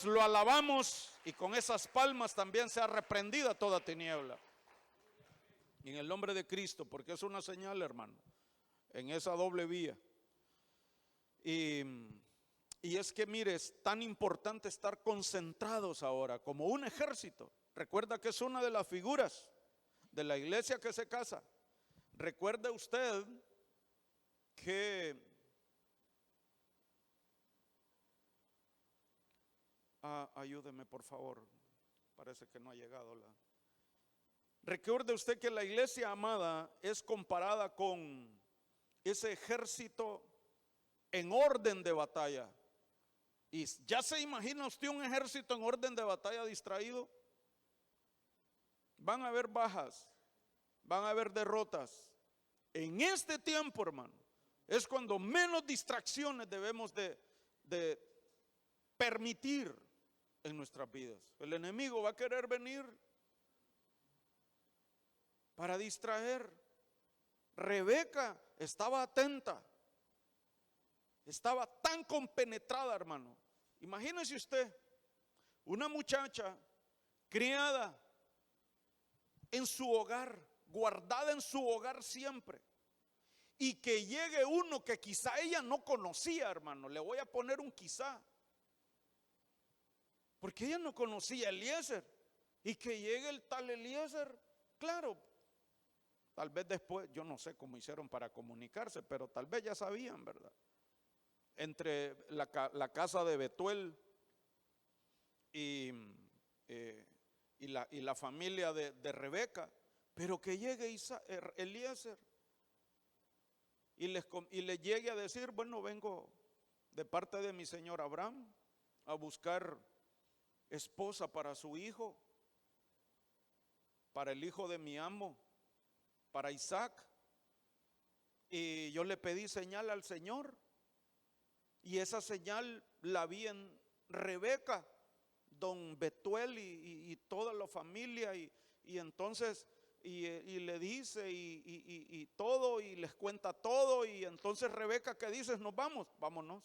lo alabamos y con esas palmas también sea reprendida toda tiniebla. Y en el nombre de Cristo, porque es una señal, hermano, en esa doble vía. Y es que mire, es tan importante estar concentrados ahora como un ejército. Recuerda que es una de las figuras de la iglesia que se casa. Recuerde usted que ayúdeme por favor, parece que no ha llegado la. Recuerde usted que la iglesia amada es comparada con ese ejército en orden de batalla. Y ya se imagina usted un ejército en orden de batalla distraído. Van a haber bajas, van a haber derrotas. En este tiempo, hermano, es cuando menos distracciones debemos de permitir en nuestras vidas. El enemigo va a querer venir para distraer. Rebeca estaba atenta, estaba tan compenetrada, hermano. Imagínese usted, una muchacha criada en su hogar, guardada en su hogar siempre, y que llegue uno que quizá ella no conocía, hermano. Le voy a poner un quizá, porque ella no conocía a Eliezer, y que llegue el tal Eliezer. Claro, tal vez después, yo no sé cómo hicieron para comunicarse, pero tal vez ya sabían, ¿verdad? Entre la casa de Betuel y la familia de Rebeca, pero que llegue Eliezer y le llegue a decir: bueno, vengo de parte de mi señor Abraham a buscar esposa para su hijo, para el hijo de mi amo, para Isaac, y yo le pedí señal al Señor, y esa señal la vi en Rebeca, don Betuel y toda la familia, y entonces le dice y todo, y les cuenta todo, y entonces Rebeca, ¿qué dices? Nos vamos, vámonos.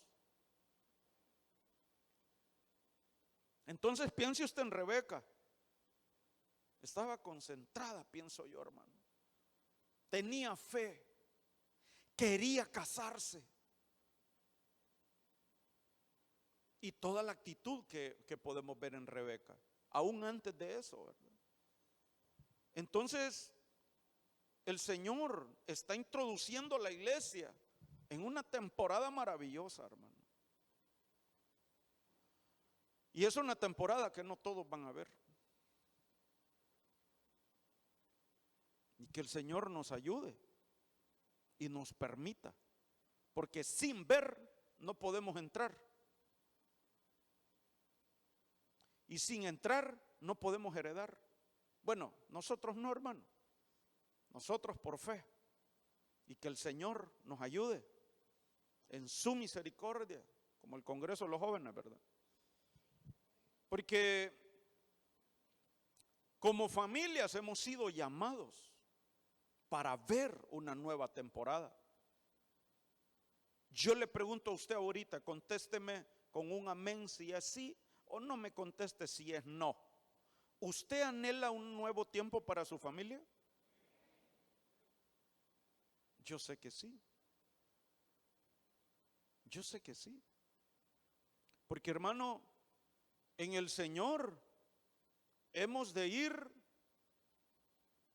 Entonces piense usted en Rebeca, estaba concentrada, pienso yo, hermano, tenía fe, quería casarse, y toda la actitud que podemos ver en Rebeca, aún antes de eso, ¿verdad? Entonces, el Señor está introduciendo a la iglesia en una temporada maravillosa, hermano. Y es una temporada que no todos van a ver. Y que el Señor nos ayude y nos permita, porque sin ver no podemos entrar. Y sin entrar no podemos heredar. Bueno, nosotros no, hermano. Nosotros por fe. Y que el Señor nos ayude en su misericordia, como el Congreso de los Jóvenes, ¿verdad? Porque como familias hemos sido llamados para ver una nueva temporada. Yo le pregunto a usted ahorita, contésteme con un amén si es sí, o no me conteste si es no. ¿Usted anhela un nuevo tiempo para su familia? Yo sé que sí. Yo sé que sí. Porque, hermano, en el Señor hemos de ir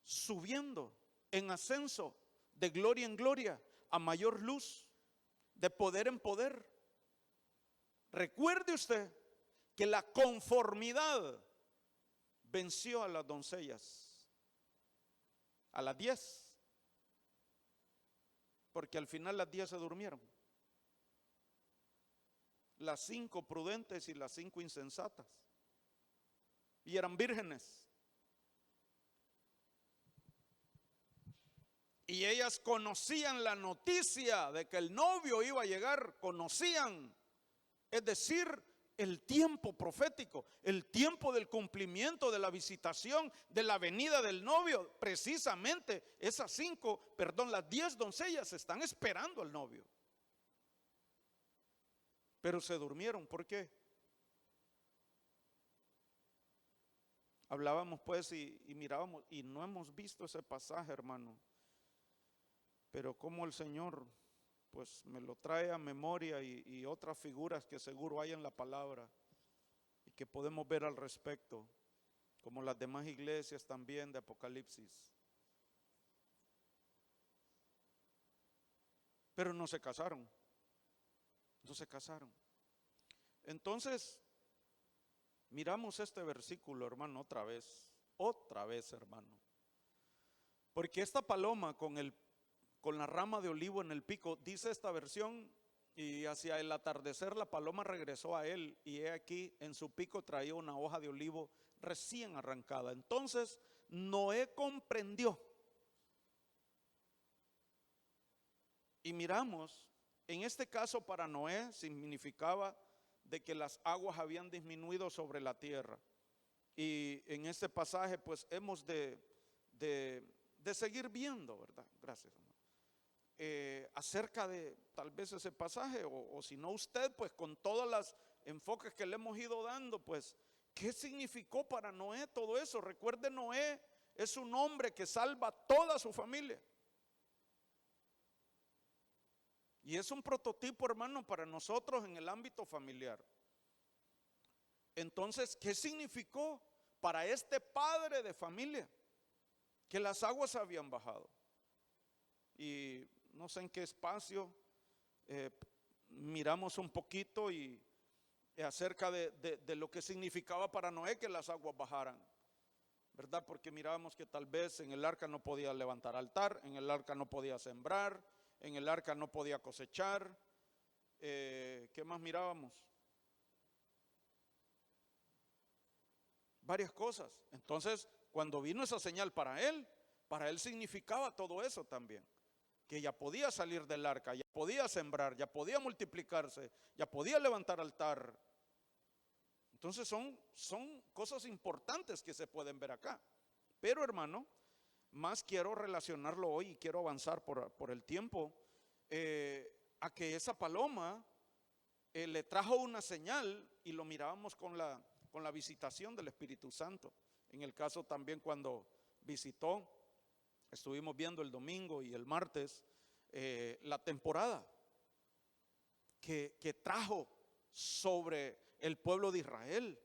subiendo en ascenso, de gloria en gloria, a mayor luz, de poder en poder. Recuerde usted que la conformidad venció a las doncellas, a las 10, porque al final las 10 se durmieron. Las 5 prudentes y las 5 insensatas, y eran vírgenes. Y ellas conocían la noticia de que el novio iba a llegar, conocían, es decir, el tiempo profético, el tiempo del cumplimiento de la visitación, de la venida del novio. Precisamente esas 10 doncellas están esperando al novio. Pero se durmieron, ¿por qué? hablábamos pues y mirábamos, y no hemos visto ese pasaje, hermano, pero como el Señor pues me lo trae a memoria y otras figuras que seguro hay en la palabra y que podemos ver al respecto, como las demás iglesias también de Apocalipsis. Pero no se casaron, no se casaron. Entonces, miramos este versículo, hermano, otra vez, hermano. Porque esta paloma con la rama de olivo en el pico, dice esta versión, y hacia el atardecer la paloma regresó a él, y he aquí en su pico traía una hoja de olivo recién arrancada. Entonces Noé comprendió. Y miramos, en este caso para Noé significaba de que las aguas habían disminuido sobre la tierra. Y en este pasaje pues hemos de seguir viendo, ¿verdad? Gracias, hermano. Acerca de tal vez ese pasaje, o si no usted, pues con todos los enfoques que le hemos ido dando, pues, ¿qué significó para Noé todo eso? Recuerde, Noé es un hombre que salva a toda su familia. Y es un prototipo, hermano, para nosotros en el ámbito familiar. Entonces, ¿qué significó para este padre de familia? Que las aguas habían bajado. Y no sé en qué espacio miramos un poquito y acerca de lo que significaba para Noé que las aguas bajaran, ¿verdad? Porque mirábamos que tal vez en el arca no podía levantar altar, en el arca no podía sembrar, en el arca no podía cosechar. ¿Qué más mirábamos? Varias cosas. Entonces, cuando vino esa señal para él significaba todo eso también. Que ya podía salir del arca, ya podía sembrar, ya podía multiplicarse, ya podía levantar altar. Entonces son cosas importantes que se pueden ver acá. Pero, hermano, más quiero relacionarlo hoy y quiero avanzar por el tiempo a que esa paloma le trajo una señal, y lo mirábamos con la visitación del Espíritu Santo. En el caso también cuando visitó, estuvimos viendo el domingo y el martes la temporada que trajo sobre el pueblo de Israel,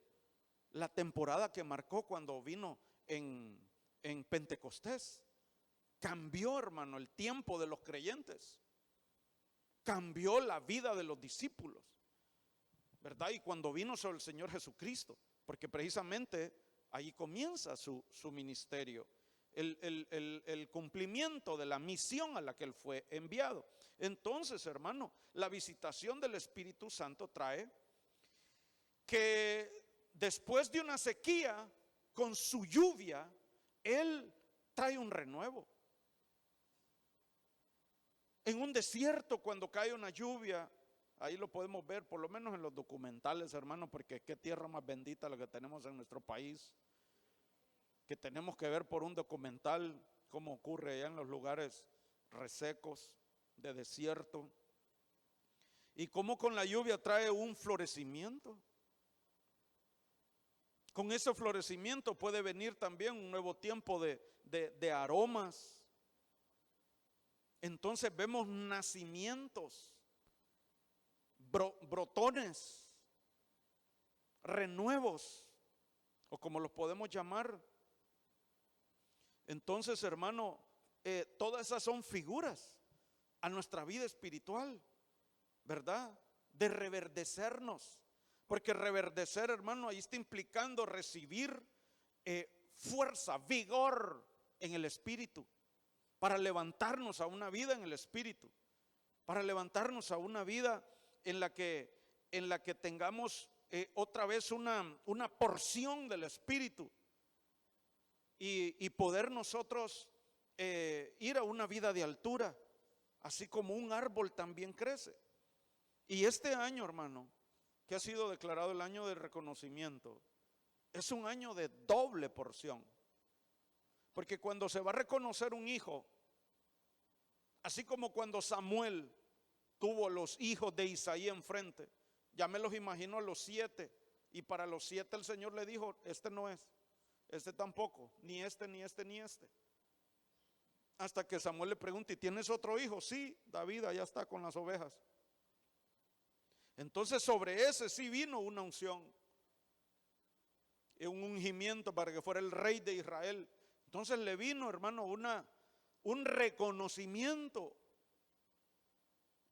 la temporada que marcó cuando vino en Pentecostés. Cambió, hermano, el tiempo de los creyentes, cambió la vida de los discípulos, ¿verdad? Y cuando vino sobre el Señor Jesucristo, porque precisamente ahí comienza su ministerio, el cumplimiento de la misión a la que él fue enviado. Entonces, hermano, la visitación del Espíritu Santo trae que después de una sequía, con su lluvia, él trae un renuevo. En un desierto, cuando cae una lluvia, ahí lo podemos ver, por lo menos en los documentales, hermano, porque qué tierra más bendita la que tenemos en nuestro país, que tenemos que ver por un documental cómo ocurre allá en los lugares resecos de desierto, y cómo con la lluvia trae un florecimiento. Con ese florecimiento puede venir también un nuevo tiempo de aromas. Entonces vemos nacimientos, brotones, renuevos, o como los podemos llamar. Entonces, hermano, todas esas son figuras a nuestra vida espiritual, ¿verdad? De reverdecernos. Porque reverdecer, hermano, ahí está implicando recibir fuerza, vigor en el espíritu, para levantarnos a una vida en el espíritu, para levantarnos a una vida en la que tengamos otra vez una porción del espíritu, y poder nosotros ir a una vida de altura, así como un árbol también crece. Y este año, hermano, que ha sido declarado el año de reconocimiento, es un año de doble porción. Porque cuando se va a reconocer un hijo, así como cuando Samuel tuvo los hijos de Isaí enfrente, ya me los imagino a los 7, y para los 7 el Señor le dijo: este no es, este tampoco, ni este, ni este, ni este. Hasta que Samuel le pregunta, ¿y tienes otro hijo? Sí, David allá está con las ovejas. Entonces sobre ese sí vino una unción, un ungimiento para que fuera el rey de Israel. Entonces le vino, hermano, un reconocimiento.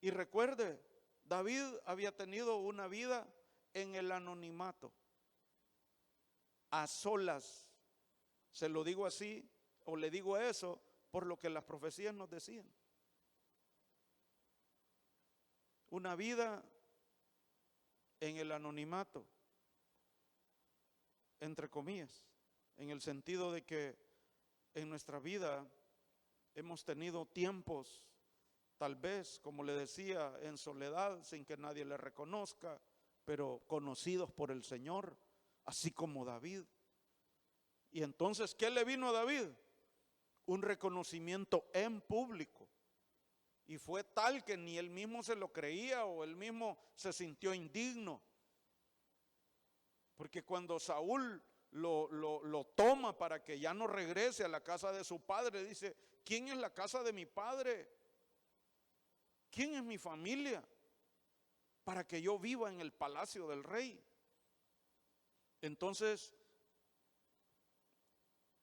Y recuerde, David había tenido una vida en el anonimato, a solas. Se lo digo así, o le digo eso, por lo que las profecías nos decían. Una vida en el anonimato, entre comillas, en el sentido de que en nuestra vida hemos tenido tiempos, tal vez, como le decía, en soledad, sin que nadie le reconozca, pero conocidos por el Señor, así como David. Y entonces, ¿qué le vino a David? Un reconocimiento en público. Y fue tal que ni él mismo se lo creía o él mismo se sintió indigno. Porque cuando Saúl lo toma para que ya no regrese a la casa de su padre, dice, ¿quién es la casa de mi padre? ¿Quién es mi familia? Para que yo viva en el palacio del rey. Entonces,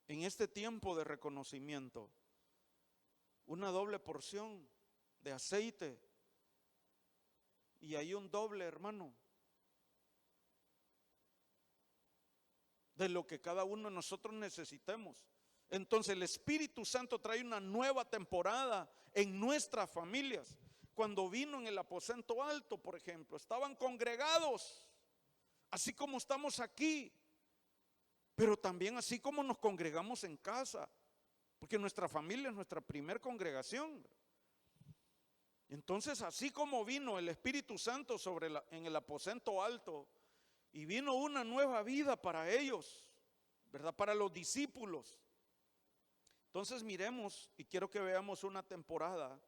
en este tiempo de reconocimiento, una doble porción de aceite, y hay un doble, hermano, de lo que cada uno de nosotros necesitemos. Entonces el Espíritu Santo trae una nueva temporada en nuestras familias. Cuando vino en el aposento alto, por ejemplo, estaban congregados, así como estamos aquí, pero también así como nos congregamos en casa, porque nuestra familia es nuestra primer congregación. Entonces, así como vino el Espíritu Santo en el aposento alto, y vino una nueva vida para ellos, ¿verdad? Para los discípulos. Entonces miremos, y quiero que veamos una temporada,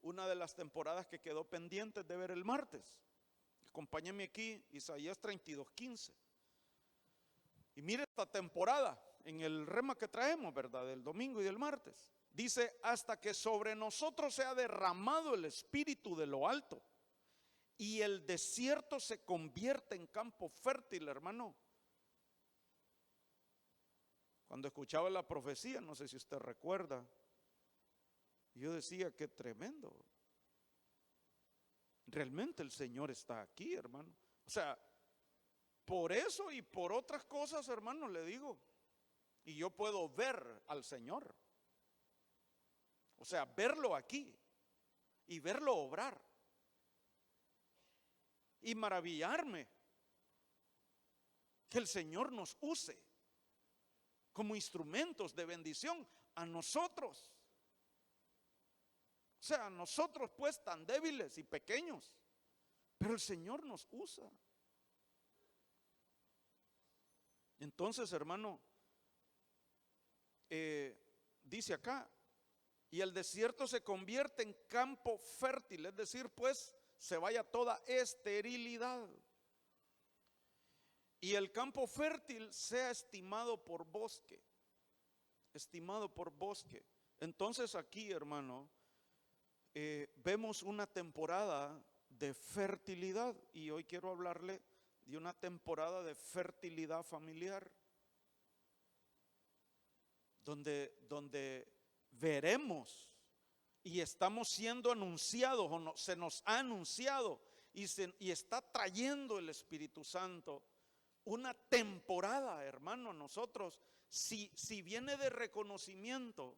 una de las temporadas que quedó pendiente de ver el martes. Acompáñenme aquí, Isaías 32:15. Y mire esta temporada en el rema que traemos, ¿verdad? Del domingo y del martes. Dice, hasta que sobre nosotros sea derramado el Espíritu de lo alto y el desierto se convierte en campo fértil, hermano. Cuando escuchaba la profecía, no sé si usted recuerda, yo decía, qué tremendo. Realmente el Señor está aquí, hermano. O sea, por eso y por otras cosas, hermano, le digo, y yo puedo ver al Señor. O sea, verlo aquí y verlo obrar y maravillarme que el Señor nos use como instrumentos de bendición a nosotros. O sea, nosotros pues tan débiles y pequeños, pero el Señor nos usa. Entonces, hermano, dice acá, y el desierto se convierte en campo fértil, es decir, pues se vaya toda esterilidad. Y el campo fértil sea estimado por bosque, estimado por bosque. Entonces aquí, hermano, vemos una temporada de fertilidad, y hoy quiero hablarle de una temporada de fertilidad familiar, donde veremos y estamos siendo anunciados, o no, se nos ha anunciado y está trayendo el Espíritu Santo una temporada, hermano, a nosotros. Si viene de reconocimiento,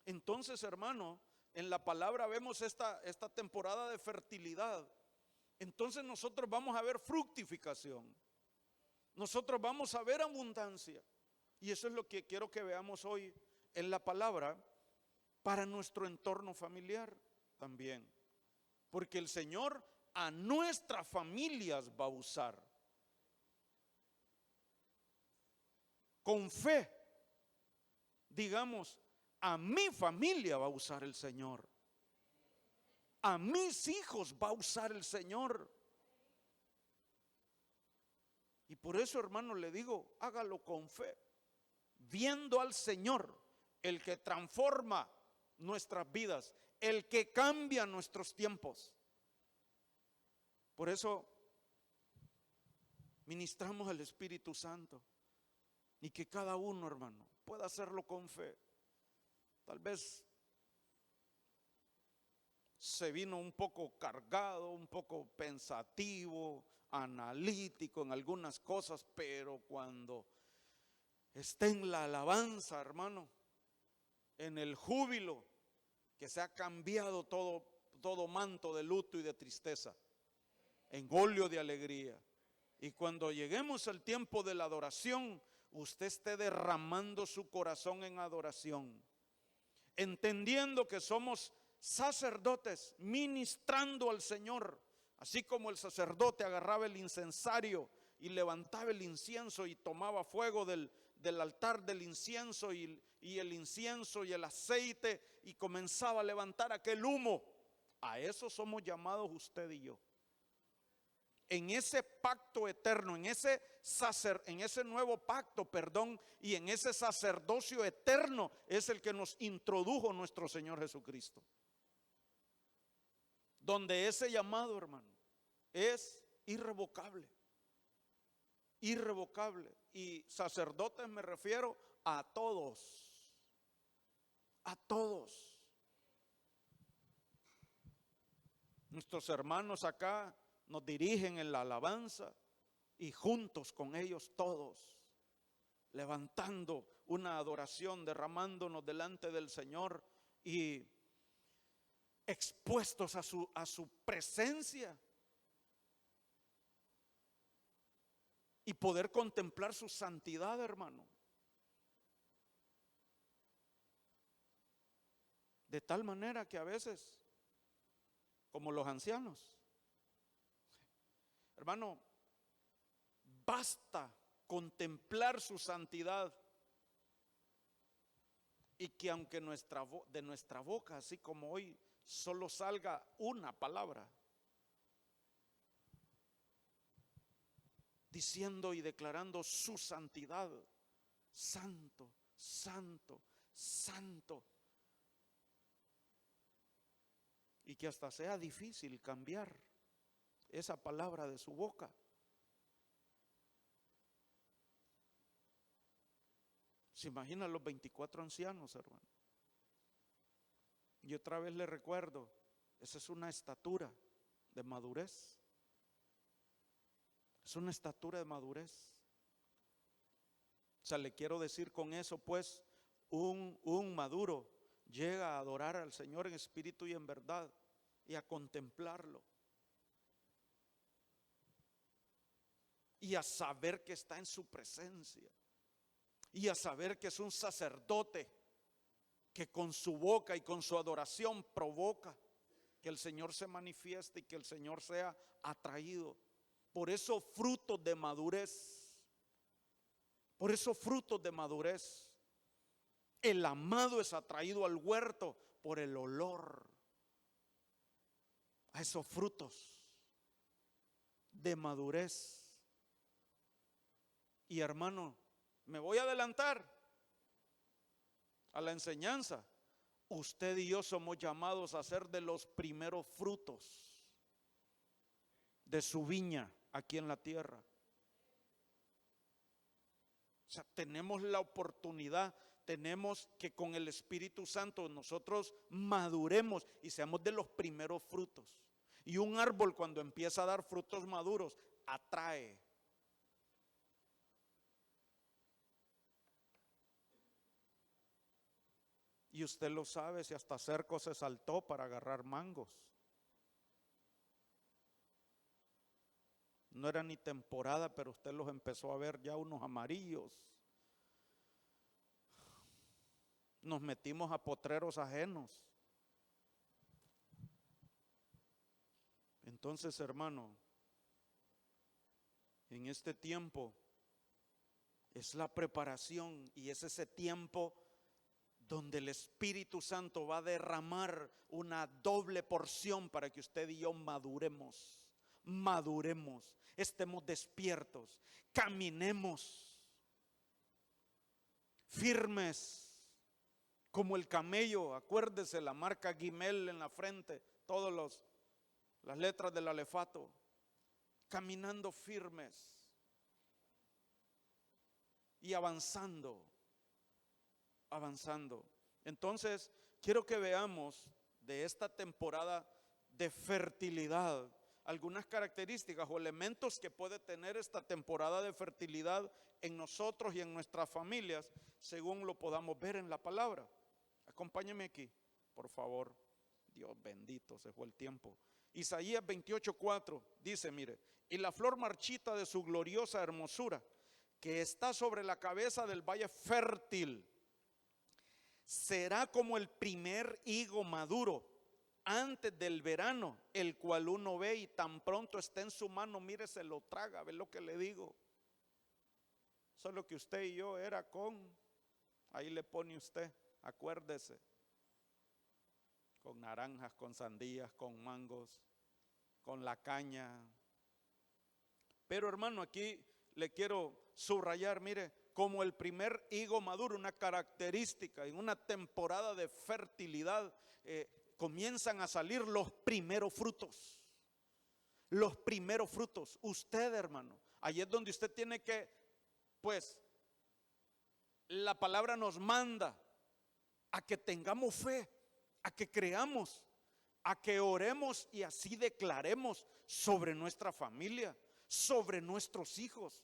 entonces, hermano, en la palabra vemos esta temporada de fertilidad. Entonces nosotros vamos a ver fructificación, nosotros vamos a ver abundancia. Y eso es lo que quiero que veamos hoy en la palabra para nuestro entorno familiar también. Porque el Señor a nuestras familias va a usar. Con fe, digamos, a mi familia va a usar el Señor. A mis hijos va a usar el Señor. Y por eso, hermano, le digo, hágalo con fe. viendo al Señor, el que transforma nuestras vidas, el que cambia nuestros tiempos. Por eso ministramos al Espíritu Santo y que cada uno, hermano, pueda hacerlo con fe. Tal vez se vino un poco cargado, un poco pensativo, analítico en algunas cosas, pero cuando esté en la alabanza, hermano, en el júbilo, que se ha cambiado todo manto de luto y de tristeza en óleo de alegría. Y cuando lleguemos al tiempo de la adoración, usted esté derramando su corazón en adoración, entendiendo que somos sacerdotes ministrando al Señor, así como el sacerdote agarraba el incensario y levantaba el incienso y tomaba fuego del altar del incienso y el incienso y el aceite y comenzaba a levantar aquel humo. A eso somos llamados usted y yo. En ese pacto eterno, en ese nuevo pacto, y en ese sacerdocio eterno es el que nos introdujo nuestro Señor Jesucristo. Donde ese llamado, hermano, es irrevocable. Irrevocable. Y sacerdotes me refiero a todos. A todos. Nuestros hermanos acá nos dirigen en la alabanza y juntos con ellos todos, levantando una adoración, derramándonos delante del Señor y expuestos a su presencia y poder contemplar su santidad, hermano. De tal manera que a veces, como los ancianos, hermano, basta contemplar su santidad y que aunque de nuestra boca, así como hoy, solo salga una palabra, diciendo y declarando su santidad, santo, santo, santo, y que hasta sea difícil cambiar esa palabra de su boca. ¿Se imaginan los 24 ancianos, hermano? Y otra vez le recuerdo, esa es una estatura de madurez. Es una estatura de madurez. O sea, le quiero decir con eso, pues, un maduro llega a adorar al Señor en espíritu y en verdad y a contemplarlo. Y a saber que está en su presencia. Y a saber que es un sacerdote que con su boca y con su adoración provoca que el Señor se manifieste y que el Señor sea atraído. Por eso frutos de madurez. Por eso frutos de madurez. El amado es atraído al huerto por el olor a esos frutos de madurez. Y hermano, me voy a adelantar a la enseñanza. Usted y yo somos llamados a ser de los primeros frutos de su viña aquí en la tierra. O sea, tenemos la oportunidad, tenemos que con el Espíritu Santo nosotros maduremos y seamos de los primeros frutos. Y un árbol cuando empieza a dar frutos maduros atrae. Y usted lo sabe, si hasta cerco se saltó para agarrar mangos. No era ni temporada, pero usted los empezó a ver ya unos amarillos. Nos metimos a potreros ajenos. Entonces, hermano, en este tiempo es la preparación y es ese tiempo donde el Espíritu Santo va a derramar una doble porción para que usted y yo maduremos, estemos despiertos, caminemos firmes, como el camello. Acuérdese la marca Gimel en la frente, todas las letras del alefato, caminando firmes y avanzando. Entonces, quiero que veamos de esta temporada de fertilidad algunas características o elementos que puede tener esta temporada de fertilidad en nosotros y en nuestras familias, según lo podamos ver en la palabra. Acompáñeme aquí, por favor. Dios bendito, se fue el tiempo. Isaías 28:4 dice, mire, y la flor marchita de su gloriosa hermosura, que está sobre la cabeza del valle fértil, será como el primer higo maduro antes del verano, el cual uno ve y tan pronto esté en su mano, mire, se lo traga. ¿Ve lo que le digo? Solo que usted y yo era ahí le pone usted, acuérdese, con naranjas, con sandías, con mangos, con la caña. Pero hermano, aquí le quiero subrayar, mire, como el primer higo maduro, una característica en una temporada de fertilidad, comienzan a salir los primeros frutos. Los primeros frutos. Usted, hermano, ahí es donde usted tiene que, pues, la palabra nos manda a que tengamos fe, a que creamos, a que oremos y así declaremos sobre nuestra familia, sobre nuestros hijos,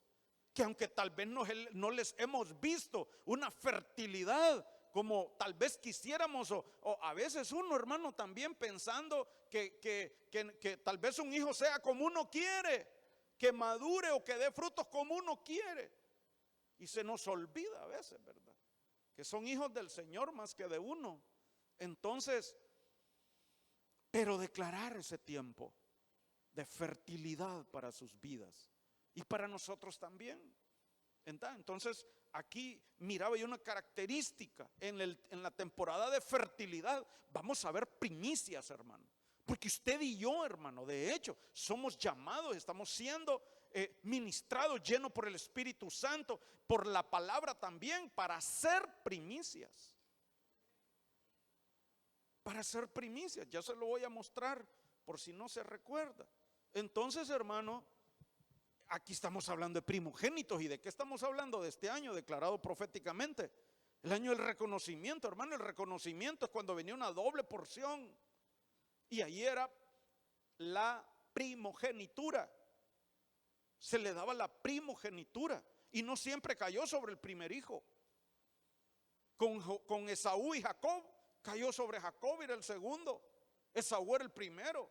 que aunque tal vez no les hemos visto una fertilidad como tal vez quisiéramos, o a veces uno, hermano, también pensando que tal vez un hijo sea como uno quiere, que madure o que dé frutos como uno quiere, y se nos olvida a veces, ¿verdad?, que son hijos del Señor más que de uno. Entonces, pero declarar ese tiempo de fertilidad para sus vidas y para nosotros también. Entonces, aquí miraba yo una característica en la temporada de fertilidad. Vamos a ver primicias, hermano, porque usted y yo, hermano, de hecho, somos llamados, estamos siendo ministrados, llenos por el Espíritu Santo, por la palabra también, para ser primicias. Para ser primicias, ya se lo voy a mostrar por si no se recuerda. Entonces, hermano, aquí estamos hablando de primogénitos. ¿Y de qué estamos hablando? De este año declarado proféticamente, el año del reconocimiento, hermano. El reconocimiento es cuando venía una doble porción, y ahí era la primogenitura. Se le daba la primogenitura, y no siempre cayó sobre el primer hijo. Con Esaú y Jacob, cayó sobre Jacob, era el segundo. Esaú era el primero.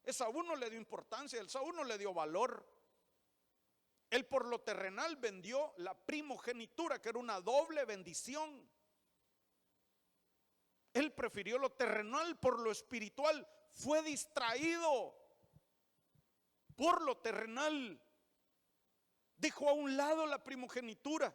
Esaú no le dio importancia, Esaú no le dio valor. Él por lo terrenal vendió la primogenitura, que era una doble bendición. Él prefirió lo terrenal por lo espiritual. Fue distraído por lo terrenal. Dejó a un lado la primogenitura.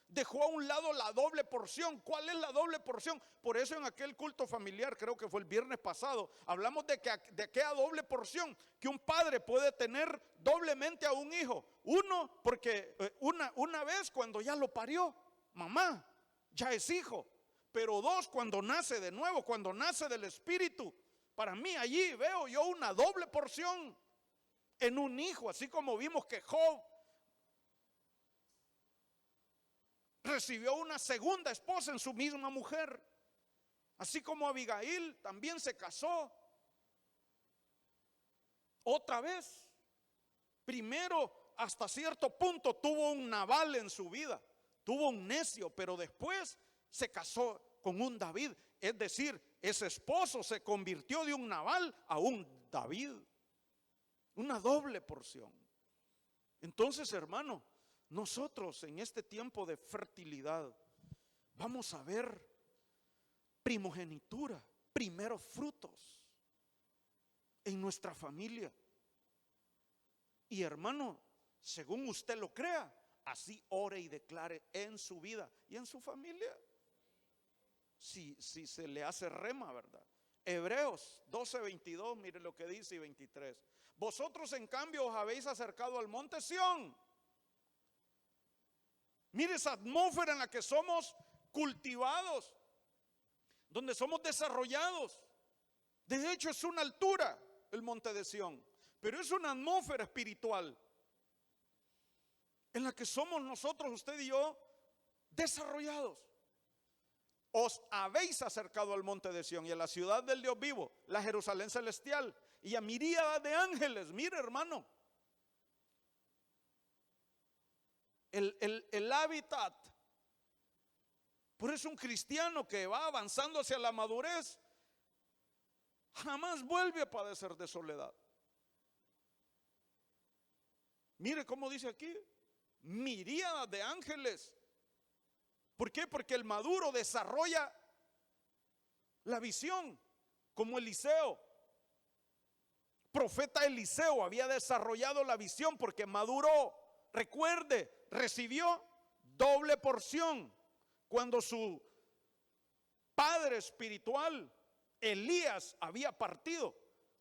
Dejó a un lado la doble porción. ¿Cuál es la doble porción? Por eso en aquel culto familiar, creo que fue el viernes pasado, hablamos de aquella doble porción, que un padre puede tener doblemente a un hijo. Uno, porque una vez cuando ya lo parió, mamá, ya es hijo. Pero dos, cuando nace de nuevo, cuando nace del Espíritu. Para mí allí veo yo una doble porción en un hijo, así como vimos que Job recibió una segunda esposa en su misma mujer, así como Abigail también se casó otra vez. Primero, hasta cierto punto tuvo un Nabal en su vida, tuvo un necio, pero después se casó con un David. Es decir, ese esposo se convirtió de un Nabal a un David. Una doble porción. Entonces, hermano, nosotros en este tiempo de fertilidad vamos a ver primogenitura, primeros frutos en nuestra familia. Y hermano, según usted lo crea, así ore y declare en su vida y en su familia. Si se le hace rema, ¿verdad? Hebreos 12:22, mire lo que dice, y 23. Vosotros en cambio os habéis acercado al monte Sión. Mire esa atmósfera en la que somos cultivados, donde somos desarrollados. De hecho, es una altura el monte de Sión, pero es una atmósfera espiritual en la que somos nosotros, usted y yo, desarrollados. Os habéis acercado al monte de Sión y a la ciudad del Dios vivo, la Jerusalén celestial, y a miríadas de ángeles. Mire, hermano, el hábitat. Por eso un cristiano que va avanzando hacia la madurez jamás vuelve a padecer de soledad. Mire cómo dice aquí, miríadas de ángeles. ¿Por qué? Porque el maduro desarrolla la visión, como Eliseo. Profeta Eliseo había desarrollado la visión porque maduró. Recuerde, recibió doble porción cuando su padre espiritual Elías había partido.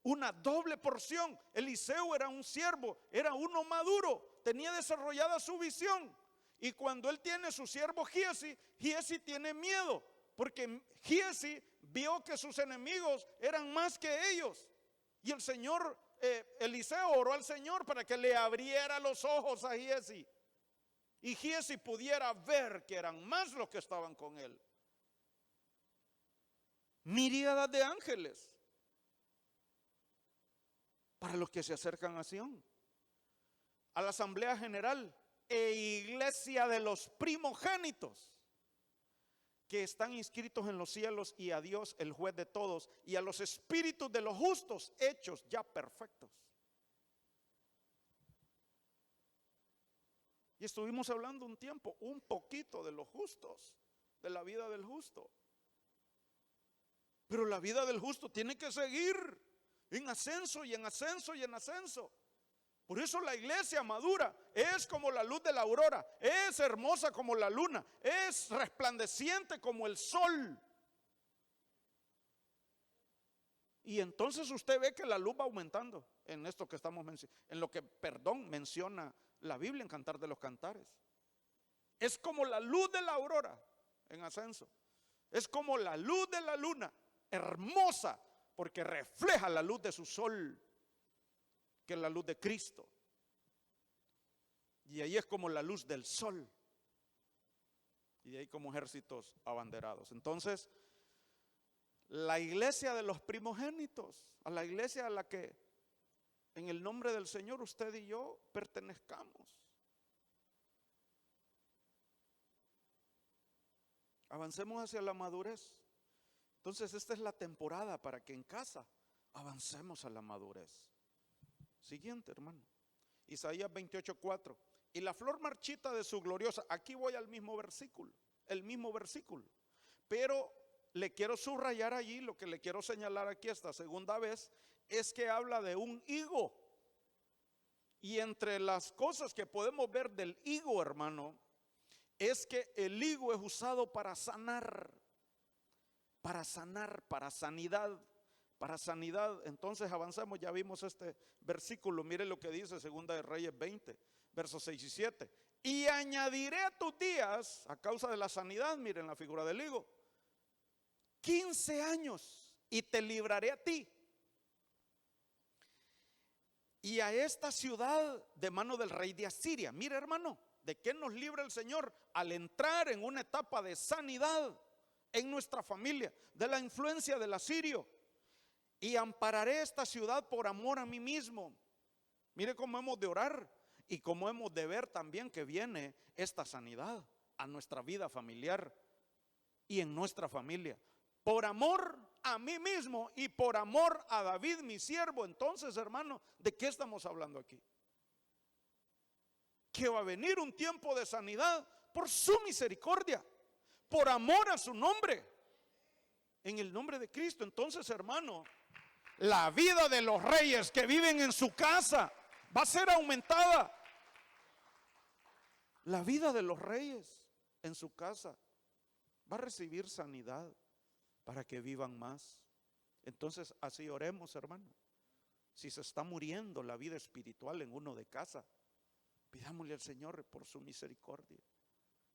Una doble porción. Eliseo era un siervo, era uno maduro, tenía desarrollada su visión. Y cuando él tiene su siervo Giesi, Giesi tiene miedo, porque Giesi vio que sus enemigos eran más que ellos. Y el Señor, Eliseo oró al Señor para que le abriera los ojos a Giesi, y Giesi pudiera ver que eran más los que estaban con él. Miríadas de ángeles para los que se acercan a Sión, a la asamblea general e iglesia de los primogénitos que están inscritos en los cielos, y a Dios el juez de todos, y a los espíritus de los justos hechos ya perfectos. Y estuvimos hablando un tiempo, un poquito de los justos, de la vida del justo. Pero la vida del justo tiene que seguir en ascenso y en ascenso y en ascenso. Por eso la iglesia madura es como la luz de la aurora, es hermosa como la luna, es resplandeciente como el sol. Y entonces usted ve que la luz va aumentando en esto que estamos mencionando, en lo que, menciona la Biblia en Cantar de los Cantares. Es como la luz de la aurora en ascenso. Es como la luz de la luna, hermosa, porque refleja la luz de su sol, que es la luz de Cristo. Y ahí es como la luz del sol. Y de ahí como ejércitos abanderados. Entonces, la iglesia de los primogénitos, a la iglesia a la que en el nombre del Señor usted y yo pertenezcamos. Avancemos hacia la madurez. Entonces esta es la temporada para que en casa avancemos a la madurez. Siguiente, hermano. Isaías 28:4. Y la flor marchita de su gloriosa. Aquí voy al mismo versículo. El mismo versículo. Pero le quiero subrayar allí, lo que le quiero señalar aquí esta segunda vez, es que habla de un higo. Y entre las cosas que podemos ver del higo, hermano, es que el higo es usado para sanar, para sanidad, para sanidad. Entonces avanzamos, ya vimos este versículo. Mire lo que dice Segunda de Reyes 20, versos 6 y 7. Y añadiré a tus días, a causa de la sanidad, miren la figura del higo, 15 años, y te libraré a ti y a esta ciudad de mano del rey de Asiria. Mire, hermano, ¿de qué nos libra el Señor? Al entrar en una etapa de sanidad en nuestra familia, de la influencia del asirio. Y ampararé esta ciudad por amor a mí mismo. Mire cómo hemos de orar y cómo hemos de ver también que viene esta sanidad a nuestra vida familiar y en nuestra familia. Por amor a mí mismo y por amor a David, mi siervo. Entonces, hermano, ¿de qué estamos hablando aquí? Que va a venir un tiempo de sanidad por su misericordia, por amor a su nombre, en el nombre de Cristo. Entonces, hermano, la vida de los reyes que viven en su casa va a ser aumentada. La vida de los reyes en su casa va a recibir sanidad para que vivan más. Entonces así oremos, hermano. Si se está muriendo la vida espiritual en uno de casa, pidámosle al Señor por su misericordia,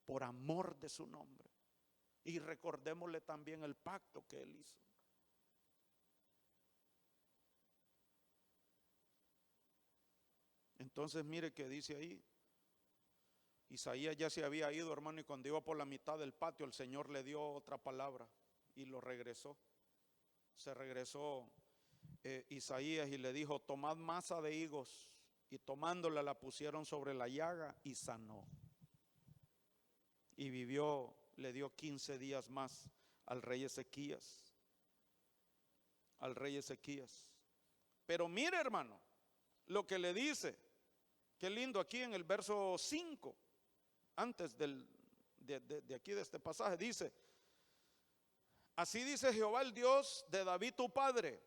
por amor de su nombre, Y recordémosle también el pacto que él hizo. Entonces mire que dice ahí, Isaías ya se había ido, hermano, y cuando iba por la mitad del patio, el Señor le dio otra palabra y lo regresó. Se regresó Isaías y le dijo: tomad masa de higos, y tomándola la pusieron sobre la llaga y sanó. Y vivió, le dio 15 días más al rey Ezequías. Al rey Ezequías. Pero mire, hermano, lo que le dice, qué lindo aquí en el verso 5, antes de aquí de este pasaje, dice: así dice Jehová, el Dios de David tu padre,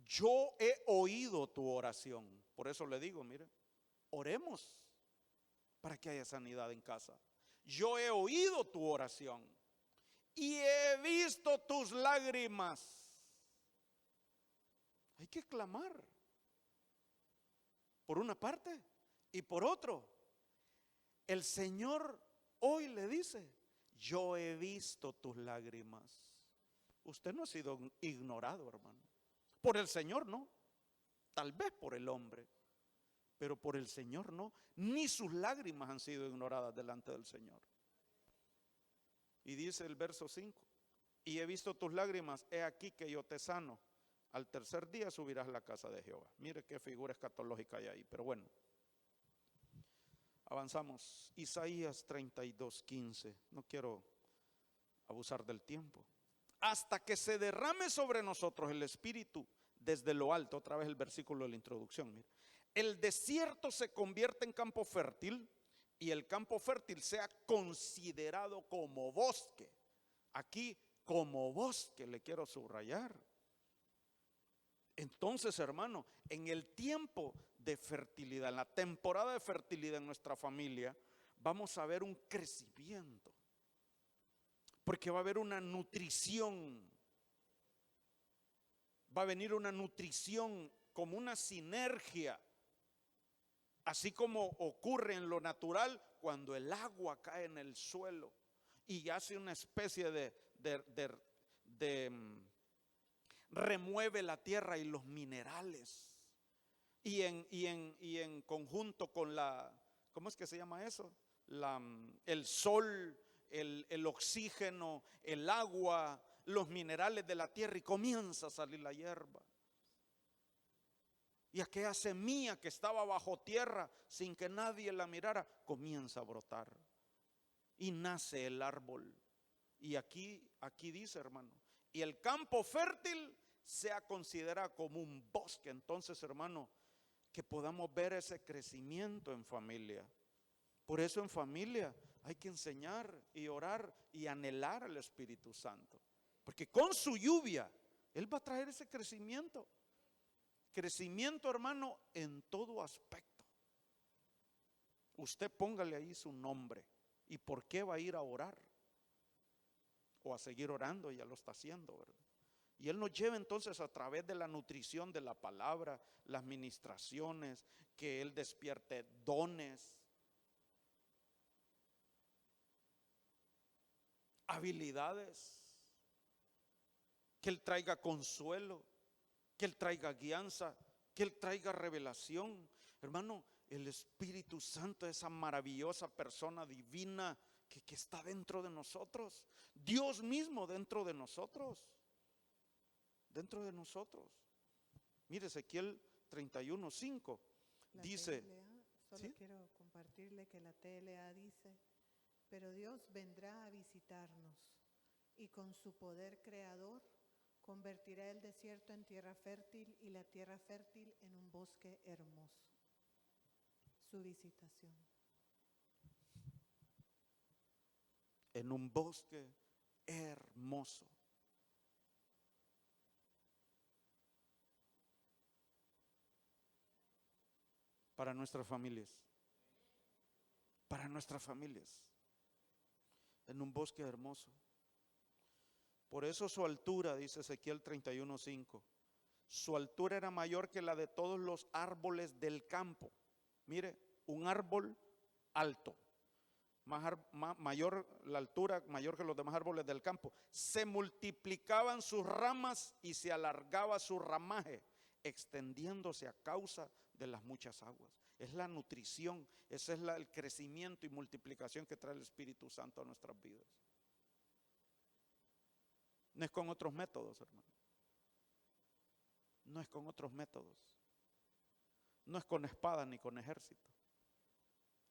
yo he oído tu oración. Por eso le digo, mire, oremos para que haya sanidad en casa. Yo he oído tu oración y he visto tus lágrimas. Hay que clamar, por una parte, y por otro, el Señor hoy le dice: yo he visto tus lágrimas. Usted no ha sido ignorado, hermano. Por el Señor no, tal vez por el hombre, pero por el Señor no. Ni sus lágrimas han sido ignoradas delante del Señor. Y dice el verso 5: y he visto tus lágrimas, he aquí que yo te sano. Al tercer día subirás a la casa de Jehová. Mire qué figura escatológica hay ahí, pero bueno. Avanzamos. Isaías 32:15. No quiero abusar del tiempo. Hasta que se derrame sobre nosotros el Espíritu desde lo alto. Otra vez el versículo de la introducción. Mire. El desierto se convierte en campo fértil y el campo fértil sea considerado como bosque. Aquí, como bosque, le quiero subrayar. Entonces, hermano, en el tiempo de fertilidad, en la temporada de fertilidad en nuestra familia, vamos a ver un crecimiento, porque va a haber una nutrición, va a venir una nutrición como una sinergia, así como ocurre en lo natural cuando el agua cae en el suelo y hace una especie de remueve la tierra y los minerales, y en conjunto con la, ¿cómo es que se llama eso? El sol, el oxígeno, el agua, los minerales de la tierra, y comienza a salir la hierba. Y aquella semilla que estaba bajo tierra sin que nadie la mirara, comienza a brotar y nace el árbol. Y aquí dice, hermano, y el campo fértil sea considerado como un bosque. Entonces, hermano, que podamos ver ese crecimiento en familia. Por eso en familia hay que enseñar y orar y anhelar al Espíritu Santo, porque con su lluvia Él va a traer ese crecimiento. Crecimiento, hermano, en todo aspecto. Usted póngale ahí su nombre y por qué va a ir a orar o a seguir orando. Ya lo está haciendo, ¿verdad? Y Él nos lleva entonces a través de la nutrición de la palabra, las ministraciones, que Él despierte dones, habilidades, que Él traiga consuelo, que Él traiga guianza, que Él traiga revelación. Hermano, el Espíritu Santo, esa maravillosa persona divina que está dentro de nosotros, Dios mismo dentro de nosotros. Dentro de nosotros. Mire, Ezequiel 31:5 dice, TLA, solo ¿sí? quiero compartirle que la TLA dice: pero Dios vendrá a visitarnos y con su poder creador convertirá el desierto en tierra fértil y la tierra fértil en un bosque hermoso. Su visitación. En un bosque hermoso. Para nuestras familias. Para nuestras familias. En un bosque hermoso. Por eso su altura, dice Ezequiel 31:5, su altura era mayor que la de todos los árboles del campo. Mire, un árbol alto. mayor la altura, mayor que los demás árboles del campo. Se multiplicaban sus ramas y se alargaba su ramaje, extendiéndose a causa de las muchas aguas. Es la nutrición, ese es el crecimiento y multiplicación que trae el Espíritu Santo a nuestras vidas. No es con otros métodos, hermano. No es con otros métodos. No es con espada ni con ejército.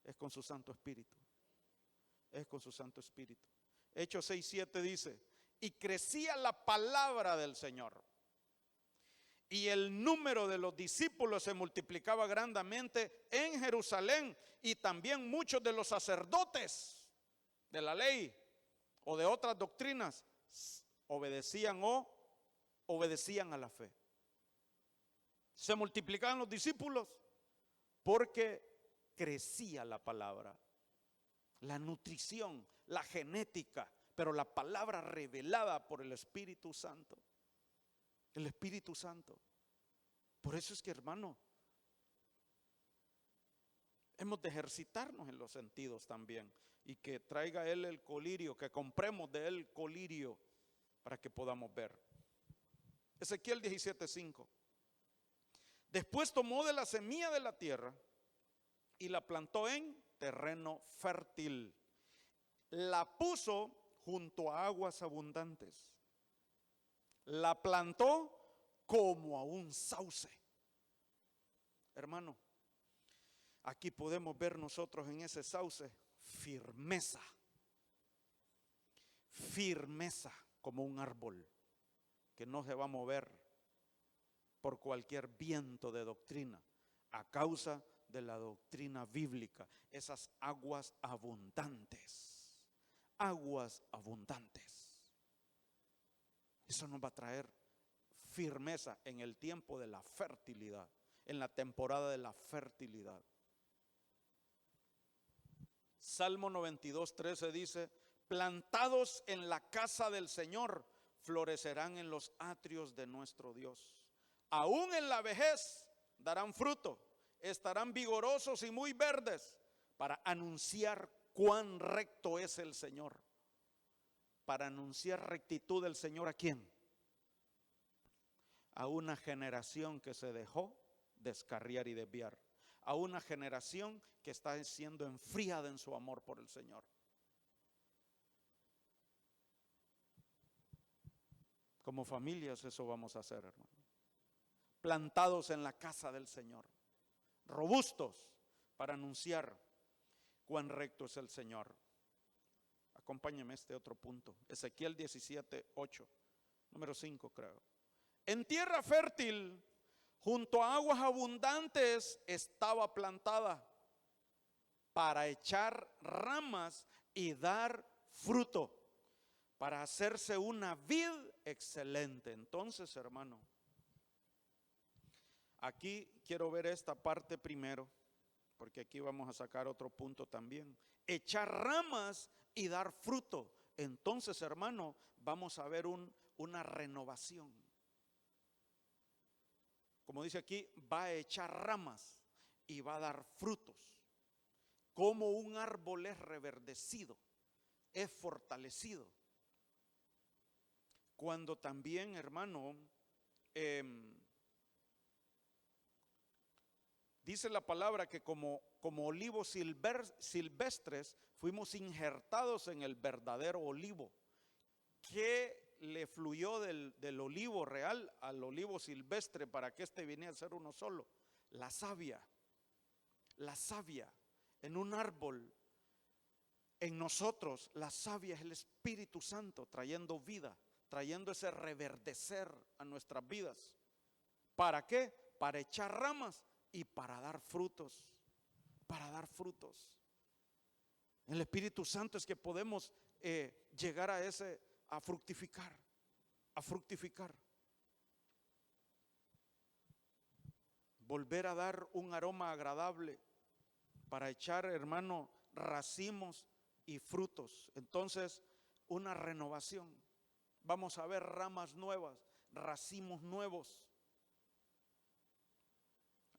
Es con su Santo Espíritu. Es con su Santo Espíritu. Hechos 6:7 dice: y crecía la palabra del Señor, y el número de los discípulos se multiplicaba grandemente en Jerusalén, y también muchos de los sacerdotes de la ley o de otras doctrinas obedecían a la fe. Se multiplicaban los discípulos porque crecía la palabra, la nutrición, la genética, pero la palabra revelada por el Espíritu Santo. El Espíritu Santo. Por eso es que, hermano, hemos de ejercitarnos en los sentidos también, y que traiga Él el colirio, que compremos de Él colirio para que podamos ver. Ezequiel 17:5. Después tomó de la semilla de la tierra y la plantó en terreno fértil. La puso junto a aguas abundantes. La plantó como a un sauce. Hermano, aquí podemos ver nosotros en ese sauce firmeza. Firmeza como un árbol que no se va a mover por cualquier viento de doctrina, a causa de la doctrina bíblica. Esas aguas abundantes. Aguas abundantes. Eso nos va a traer firmeza en el tiempo de la fertilidad, en la temporada de la fertilidad. Salmo 92:13 dice: plantados en la casa del Señor, florecerán en los atrios de nuestro Dios. Aún en la vejez darán fruto, estarán vigorosos y muy verdes, para anunciar cuán recto es el Señor. Para anunciar rectitud del Señor, ¿a quién? A una generación que se dejó descarriar y desviar. A una generación que está siendo enfriada en su amor por el Señor. Como familias eso vamos a hacer, hermano. Plantados en la casa del Señor, robustos para anunciar cuán recto es el Señor. Acompáñeme a este otro punto. Ezequiel 17:8, número 5 creo. En tierra fértil, junto a aguas abundantes, estaba plantada para echar ramas y dar fruto, para hacerse una vid excelente. Entonces, hermano, aquí quiero ver esta parte primero, porque aquí vamos a sacar otro punto también. Echar ramas y dar fruto. Entonces, hermano, vamos a ver una renovación. Como dice aquí, va a echar ramas y va a dar frutos. Como un árbol es reverdecido, es fortalecido. Cuando también, hermano, dice la palabra que como olivos silvestres fuimos injertados en el verdadero olivo. ¿Qué le fluyó del olivo real al olivo silvestre para que este viniera a ser uno solo? La savia. La savia en un árbol. En nosotros la savia es el Espíritu Santo trayendo vida, trayendo ese reverdecer a nuestras vidas. ¿Para qué? Para echar ramas y para dar frutos. Para dar frutos. El Espíritu Santo es que podemos llegar a fructificar. A fructificar. Volver a dar un aroma agradable para echar, hermano, racimos y frutos. Entonces, una renovación. Vamos a ver ramas nuevas, racimos nuevos,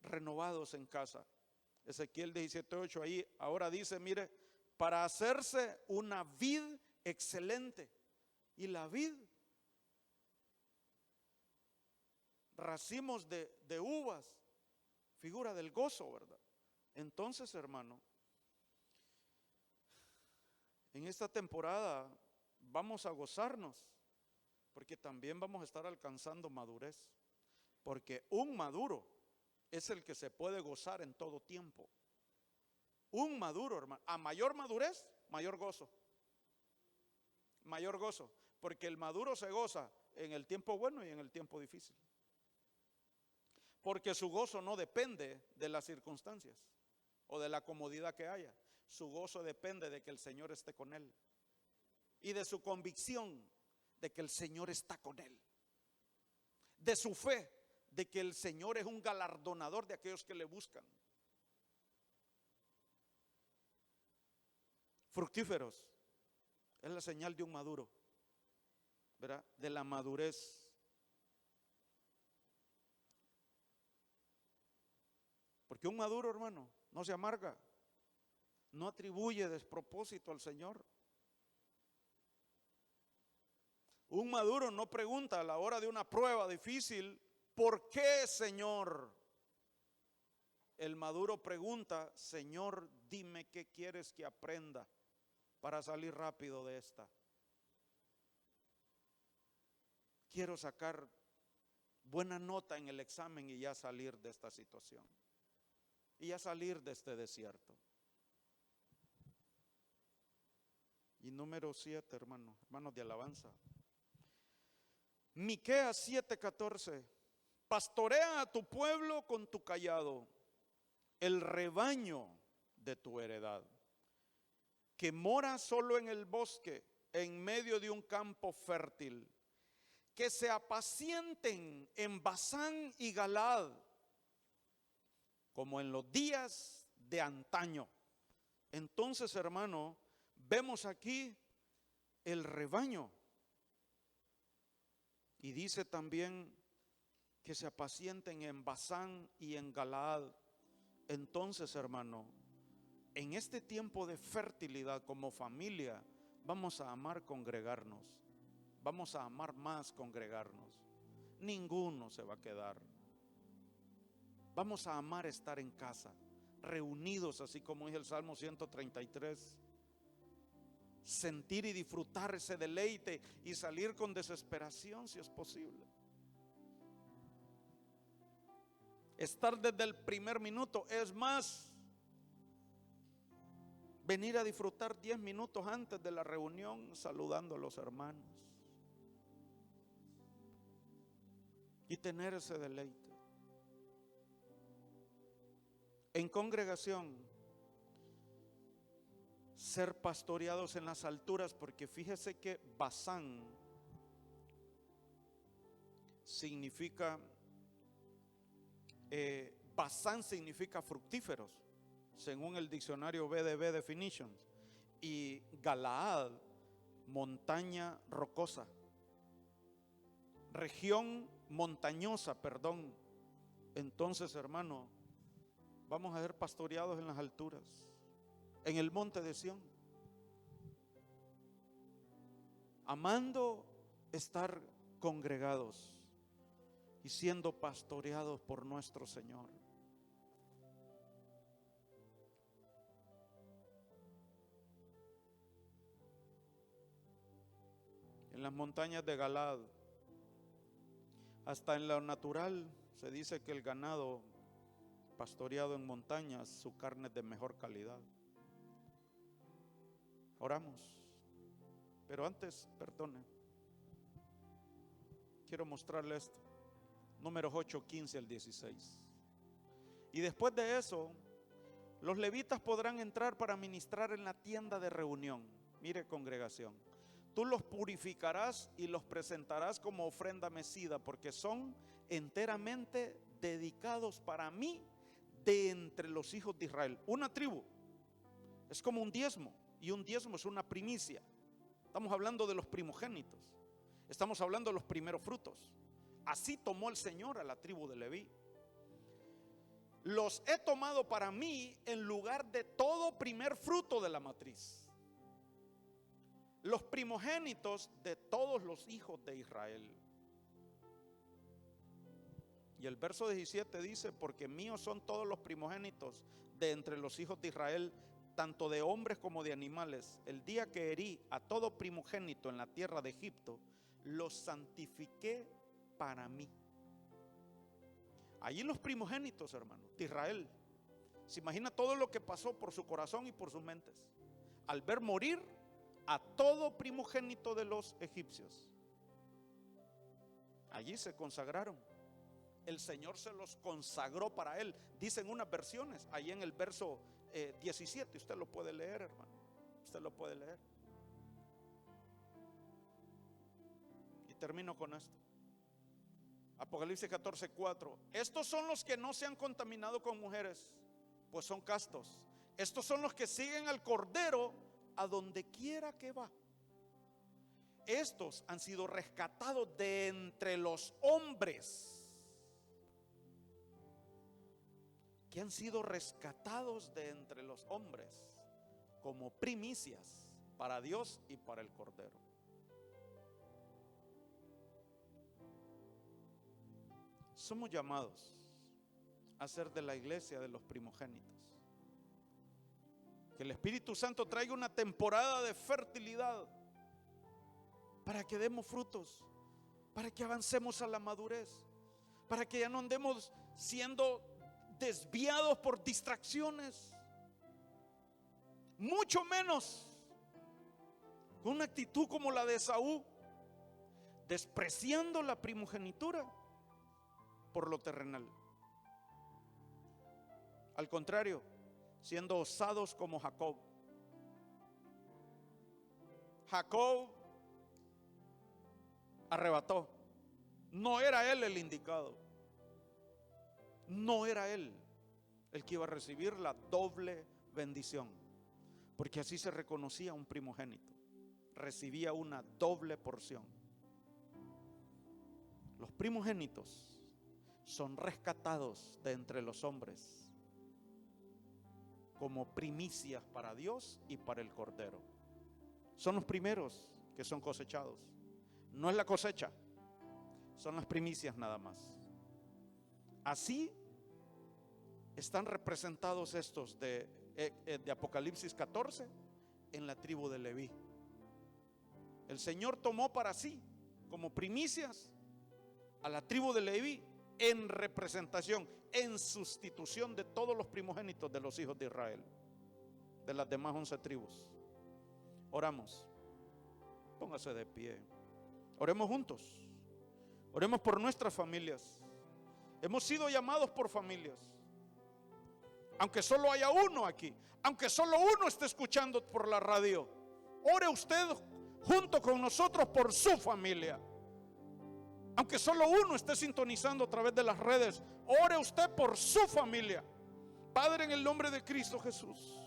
renovados en casa. Ezequiel 17:8 ahí ahora dice, mire, para hacerse una vid excelente. Y la vid, racimos de uvas, figura del gozo, ¿verdad? Entonces, hermano, en esta temporada vamos a gozarnos, porque también vamos a estar alcanzando madurez. Porque un maduro es el que se puede gozar en todo tiempo. Un maduro, hermano, a mayor madurez, mayor gozo. Mayor gozo, porque el maduro se goza en el tiempo bueno y en el tiempo difícil. Porque su gozo no depende de las circunstancias o de la comodidad que haya. Su gozo depende de que el Señor esté con él y de su convicción de que el Señor está con él, de su fe de que el Señor es un galardonador de aquellos que le buscan. Fructíferos es la señal de un maduro, ¿verdad? De la madurez. Porque un maduro, hermano, no se amarga, no atribuye despropósito al Señor. Un maduro no pregunta a la hora de una prueba difícil, ¿por qué, Señor? El maduro pregunta, Señor, dime qué quieres que aprenda para salir rápido de esta. Quiero sacar buena nota en el examen y ya salir de esta situación. Y ya salir de este desierto. Y número 7, hermanos de alabanza. Miqueas 7:14. Pastorea a tu pueblo con tu cayado, el rebaño de tu heredad, que mora solo en el bosque, en medio de un campo fértil, que se apacienten en Basán y Galaad, como en los días de antaño. Entonces, hermano, vemos aquí el rebaño. Y dice también que se apacienten en Basán y en Galaad. Entonces, hermano, en este tiempo de fertilidad como familia, vamos a amar congregarnos. Vamos a amar más congregarnos. Ninguno se va a quedar. Vamos a amar estar en casa, reunidos, así como dice el Salmo 133. Sentir y disfrutar ese deleite y salir con desesperación si es posible. Estar desde el primer minuto, es más, venir a disfrutar 10 minutos antes de la reunión saludando a los hermanos y tener ese deleite. En congregación, ser pastoreados en las alturas, porque fíjese que Basán significa fructíferos, según el diccionario BDB Definitions, y Galaad, montaña rocosa, región montañosa, perdón. Entonces, hermano, vamos a ser pastoreados en las alturas, en el monte de Sión, amando estar congregados y siendo pastoreados por nuestro Señor. En las montañas de Galaad, hasta en lo natural, se dice que el ganado pastoreado en montañas, su carne es de mejor calidad. Oramos, pero antes, perdone, quiero mostrarle esto. Números 8, 15 al 16. Y después de eso, los levitas podrán entrar para ministrar en la tienda de reunión. Mire, congregación, tú los purificarás y los presentarás como ofrenda mecida, porque son enteramente dedicados para mí de entre los hijos de Israel. Una tribu es como un diezmo, y un diezmo es una primicia. Estamos hablando de los primogénitos, estamos hablando de los primeros frutos. Así tomó el Señor a la tribu de Leví. los he tomado para mí en lugar de todo primer fruto de la matriz, los primogénitos de todos los hijos de Israel. Y el verso 17 dice: porque míos son todos los primogénitos de entre los hijos de Israel, tanto de hombres como de animales. El día que herí a todo primogénito en la tierra de Egipto, los santifiqué para mí. Allí los primogénitos, hermanos, de Israel. Se imagina todo lo que pasó por su corazón y por sus mentes al ver morir a todo primogénito de los egipcios. Allí se consagraron. El Señor se los consagró para él. Dicen unas versiones, ahí en el verso 17, usted lo puede leer, hermano. Usted lo puede leer. Y termino con esto. Apocalipsis 14:4. Estos son los que no se han contaminado con mujeres, pues son castos. Estos son los que siguen al Cordero a donde quiera que va. Estos han sido rescatados de entre los hombres, que han sido rescatados de entre los hombres como primicias para Dios y para el Cordero. Somos llamados a ser de la iglesia de los primogénitos. Que el Espíritu Santo traiga una temporada de fertilidad para que demos frutos, para que avancemos a la madurez, para que ya no andemos siendo desviados por distracciones, mucho menos con una actitud como la de Esaú, despreciando la primogenitura por lo terrenal. Al contrario, siendo osados como Jacob. Jacob arrebató. No era él el indicado. No era él el que iba a recibir la doble bendición, porque así se reconocía un primogénito. Recibía una doble porción. Los primogénitos son rescatados de entre los hombres como primicias para Dios y para el Cordero. Son los primeros que son cosechados. No es la cosecha, son las primicias nada más. Así están representados estos de Apocalipsis 14 en la tribu de Leví. El Señor tomó para sí como primicias a la tribu de Leví en representación, en sustitución de todos los primogénitos de los hijos de Israel, de las demás 11 tribus. Oramos. Póngase de pie. Oremos juntos. Oremos por nuestras familias. Hemos sido llamados por familias. Aunque solo haya uno aquí, aunque solo uno esté escuchando por la radio, ore usted junto con nosotros por su familia. Aunque solo uno esté sintonizando a través de las redes, ore usted por su familia. Padre, en el nombre de Cristo Jesús,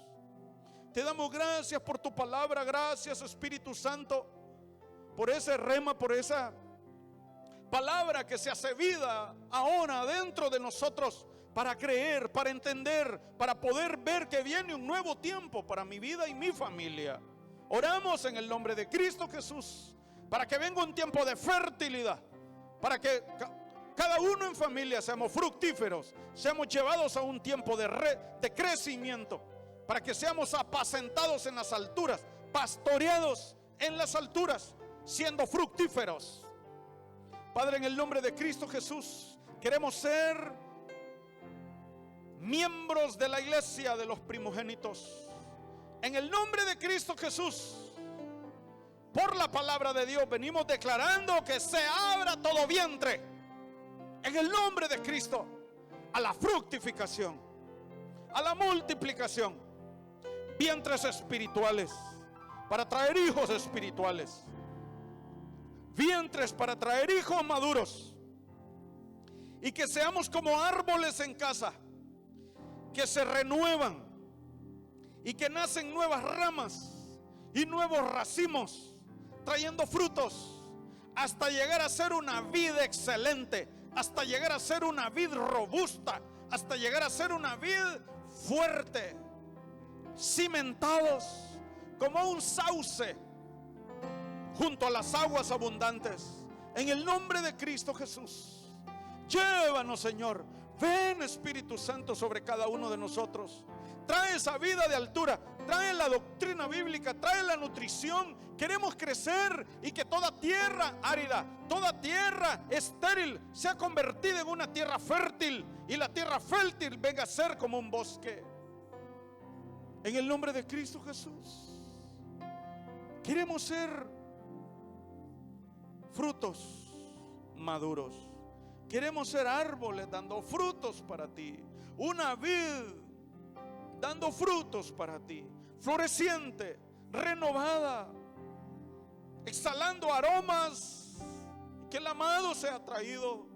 te damos gracias por tu palabra. Gracias, Espíritu Santo, por ese rema, por esa palabra que se hace vida ahora dentro de nosotros, para creer, para entender, para poder ver que viene un nuevo tiempo para mi vida y mi familia. Oramos en el nombre de Cristo Jesús, para que venga un tiempo de fertilidad, para que cada uno en familia seamos fructíferos, seamos llevados a un tiempo de crecimiento, para que seamos apacentados en las alturas, pastoreados en las alturas, siendo fructíferos. Padre, en el nombre de Cristo Jesús, queremos ser miembros de la iglesia de los primogénitos. En el nombre de Cristo Jesús, por la palabra de Dios, venimos declarando que se abra todo vientre, en el nombre de Cristo, a la fructificación, a la multiplicación, vientres espirituales para traer hijos espirituales, vientres para traer hijos maduros, y que seamos como árboles en casa, que se renuevan y que nacen nuevas ramas y nuevos racimos, trayendo frutos hasta llegar a ser una vid excelente, hasta llegar a ser una vid robusta, hasta llegar a ser una vid fuerte, cimentados como un sauce junto a las aguas abundantes. En el nombre de Cristo Jesús, llévanos, Señor. Ven, Espíritu Santo, sobre cada uno de nosotros. Trae esa vida de altura, trae la doctrina bíblica, trae la nutrición. Queremos crecer y que toda tierra árida, toda tierra estéril sea convertida en una tierra fértil, y la tierra fértil venga a ser como un bosque. En el nombre de Cristo Jesús, queremos ser frutos maduros. Queremos ser árboles dando frutos para ti, una vid dando frutos para ti, floreciente, renovada, exhalando aromas, que el amado sea atraído.